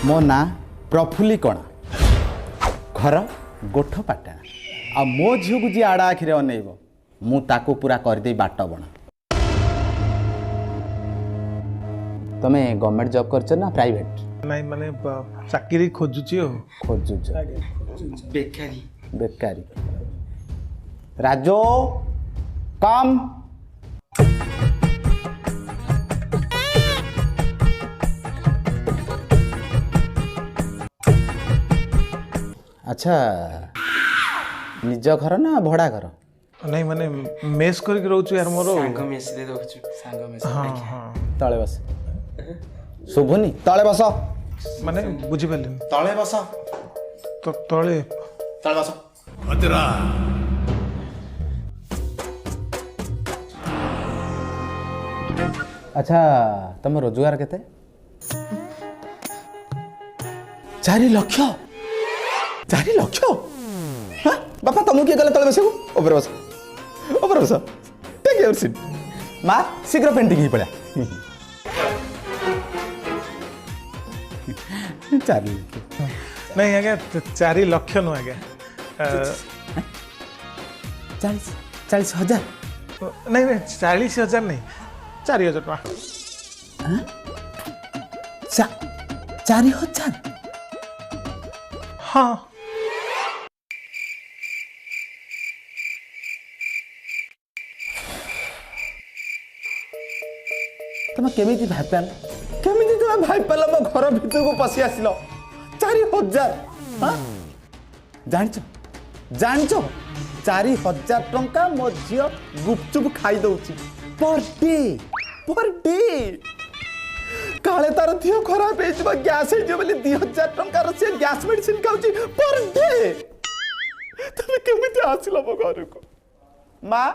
मो ना प्रफुल्ली कणा घर गोठ पाटणा आ मो झील को जी आड़ा आखिरे अनेब मु ताको पूरा करदे बाट बणा। तमे गवर्नमेंट जॉब करछ ना प्राइवेट? नहीं माने चाकरी खोजुची हो। खोजुछ बेकारी बेकारी। राजो कम। अच्छा निज घर ना भड़ा घर? नहीं माने मेस करके रहउछु यार मोरो। सांग मेस दे दउछु सांग मेस हाँ देखिया हाँ तले बस शुभुनी तले बस माने बुझी पालिन तले बस तो तळे तले बस। अच्छा तुम रोजगार केते? 4 लाख 4 लाख? हाँ बापा तुमको किए गले तले बस ऊपर बस ऊपर बस टेक योर सीट माँ शीघ्र पेंटिंग ही पड़ा 4 लाख नहीं आगे 4 लाख नु आगे 40 हजार नहीं नहीं 40,000 नहीं 4,000 टका 4 हजार? हाँ तुम केमिति भाई पाल केमिति तुम भाई पाल मो घर भीतर को पसी आसिल 4,000? हाँ जानिच जानिच 4,000 टंका मो झियो गुपचुप खाई दउची पर डे काले तार दियो खराब हे जब गैस हे जो बोले 2,000 टंका रो से गैस मेडिसिन खाउची पर डे। तुम केमिति आसिल मो घर को? माँ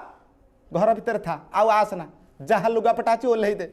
घर भीतर था आउ आसना जहाँ लुगापटा अच्छी ओल्लई दे